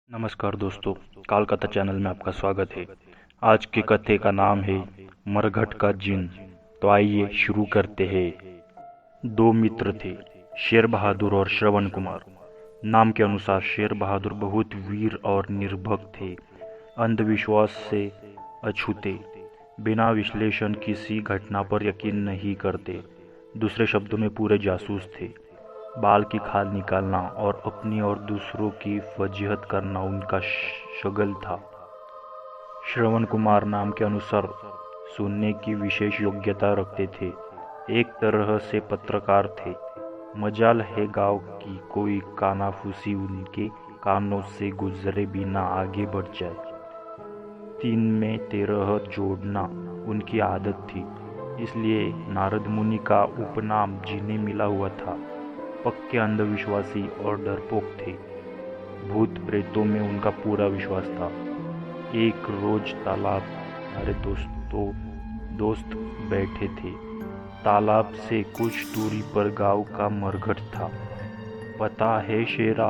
नमस्कार दोस्तों, काल कथा चैनल में आपका स्वागत है। आज के कथे का नाम है मरघट का जिन। तो आइए शुरू करते हैं। दो मित्र थे, शेर बहादुर और श्रवण कुमार। नाम के अनुसार शेर बहादुर बहुत वीर और निर्भक थे, अंधविश्वास से अछूते, बिना विश्लेषण किसी घटना पर यकीन नहीं करते। दूसरे शब्दों में पूरे जासूस थे। बाल की खाल निकालना और अपनी और दूसरों की फजीहत करना उनका शगल था। श्रवण कुमार नाम के अनुसार सुनने की विशेष योग्यता रखते थे, एक तरह से पत्रकार थे। मजाल है गांव की कोई कानाफूसी उनके कानों से गुजरे बिना आगे बढ़ जाए। 3 में 13 जोड़ना उनकी आदत थी, इसलिए नारद मुनि का उपनाम जिन्हें मिला हुआ था। पक्के अंधविश्वासी और डरपोक थे। भूत प्रेतों में उनका पूरा विश्वास था। एक रोज तालाब हमारे दोस्त बैठे थे। तालाब से कुछ दूरी पर गांव का मरघट था। पता है शेरा,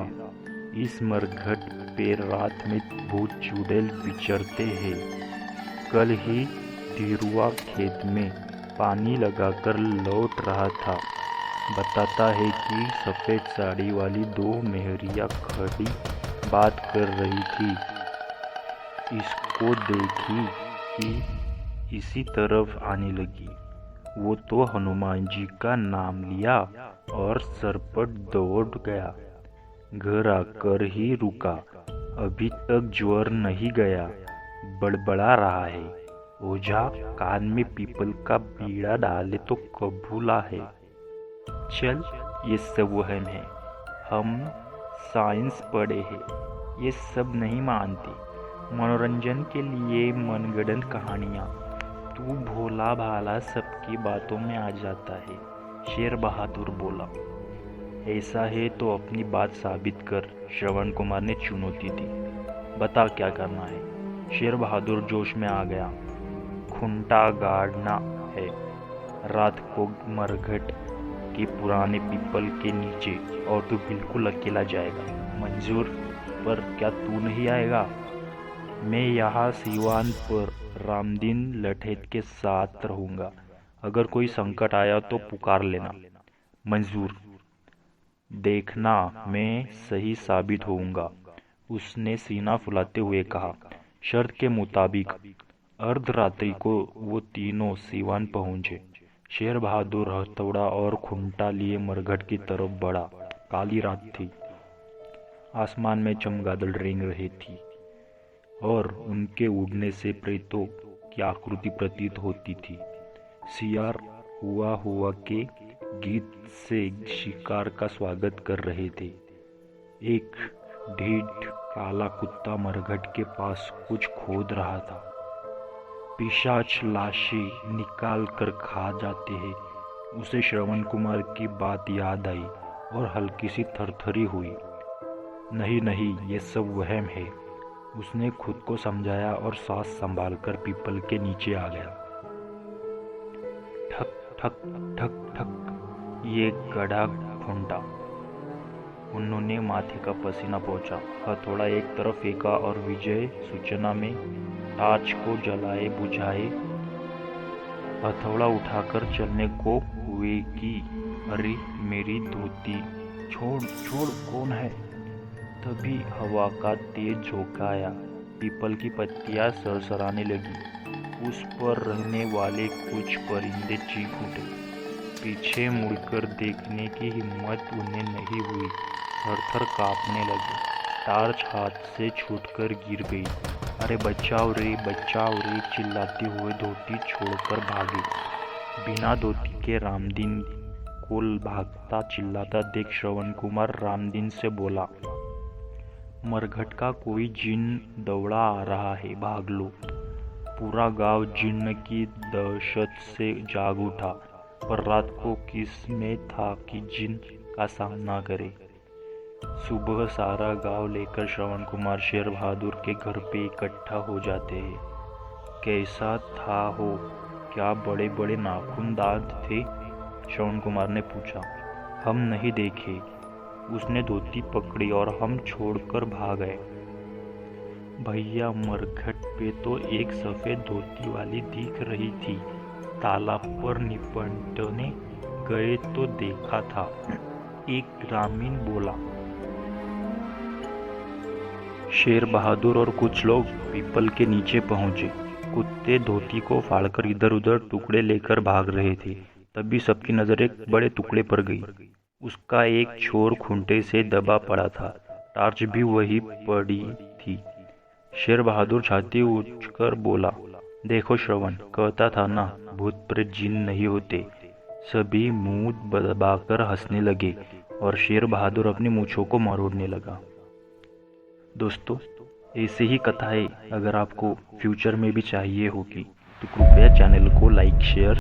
इस मरघट पे रात में भूत चुड़ैल विचरते हैं। कल ही धीरुआ खेत में पानी लगाकर लौट रहा था। बताता है कि सफ़ेद साड़ी वाली 2 मेहरियाँ खड़ी बात कर रही थी। इसको देखी कि इसी तरफ आने लगी। वो तो हनुमान जी का नाम लिया और सरपट दौड़ गया। घर आकर ही रुका, अभी तक ज्वर नहीं गया, बड़बड़ा रहा है। ओझा कान में पीपल का बीड़ा डाले तो कबूला है। चल, ये सब वहम है, हम साइंस पढ़े हैं, ये सब नहीं मानते। मनोरंजन के लिए मनगढ़ंत कहानियाँ। तू भोला भाला सबकी बातों में आ जाता है, शेर बहादुर बोला। ऐसा है तो अपनी बात साबित कर, श्रवण कुमार ने चुनौती दी। बता क्या करना है। शेर बहादुर जोश में आ गया। खूंटा गाड़ना है, रात को मरघट के पुराने पीपल के नीचे, और तू बिल्कुल अकेला जाएगा। मंजूर, पर क्या तू नहीं आएगा? मैं यहाँ सीवान पर रामदीन लठेत के साथ रहूँगा। अगर कोई संकट आया तो पुकार लेना। मंजूर। देखना मैं सही साबित होऊंगा, उसने सीना फुलाते हुए कहा। शर्त के मुताबिक अर्धरात्रि को वो तीनों सीवान पहुंचे। शेर बहादुर हथौड़ा और खूंटा लिए मरघट की तरफ बढ़ा। काली रात थी, आसमान में चमगादड़ रेंग रही थी और उनके उड़ने से प्रेतों की आकृति प्रतीत होती थी। सियार हुआ के गीत से शिकार का स्वागत कर रहे थे। एक ढीठ काला कुत्ता मरघट के पास कुछ खोद रहा था। पिशाच लाशें निकाल कर खा जाते हैं। उसे श्रवण कुमार की बात याद आई और हल्की सी थरथरी हुई। नहीं, ये सब वहम है, उसने खुद को समझाया और सांस संभालकर पीपल के नीचे आ गया। ठक ठक ठक ठक, ये गड़ा खूंटा। उन्होंने माथे का पसीना पोंछा, हथौड़ा एक तरफ फेंका और विजय सूचना में टार्च को जलाए बुझाए हथौड़ा उठाकर चलने को हुए कि अरे मेरी धोती, छोड़, कौन है? तभी हवा का तेज झोंका आया। पीपल की पत्तियां सरसराने लगी। उस पर रहने वाले कुछ परिंदे चीख उठे। पीछे मुड़कर देखने की हिम्मत उन्हें नहीं हुई। थरथर कांपने लगे। टार्च हाथ से छूटकर गिर गई। अरे बचाओ रे, चिल्लाते हुए धोती छोड़कर भागे। बिना धोती के रामदीन को भागता चिल्लाता देख श्रवण कुमार रामदीन से बोला, मरघट का कोई जिन दौड़ा आ रहा है, भाग लो। पूरा गांव जिन्न की दहशत से जाग उठा, पर रात को किस में था कि जिन का सामना करे। सुबह सारा गांव लेकर श्रवण कुमार शेर बहादुर के घर पे इकट्ठा हो जाते हैं। कैसा था हो? क्या बड़े बड़े नाखून दांत थे? श्रवण कुमार ने पूछा। हम नहीं देखे, उसने धोती पकड़ी और हम छोड़कर भाग गए। भैया मरघट पे तो एक सफेद धोती वाली दिख रही थी। तालाब पर निपटने गए तो देखा था, एक ग्रामीण बोला। शेर बहादुर और कुछ लोग पीपल के नीचे पहुंचे। कुत्ते धोती को फाड़कर इधर उधर टुकड़े लेकर भाग रहे थे। तभी सबकी नजर एक बड़े टुकड़े पर गई। उसका एक छोर खूंटे से दबा पड़ा था। टार्च भी वही पड़ी थी। शेर बहादुर छाती ऊंचकर बोला, देखो श्रवण, कहता था ना, भूत प्रेत जिन नहीं होते। सभी मुंह दबाकर हंसने लगे और शेर बहादुर अपनी मूंछों को मरोड़ने लगा। दोस्तों, ऐसे ही कथाएं अगर आपको फ्यूचर में भी चाहिए होगी तो कृपया चैनल को लाइक शेयर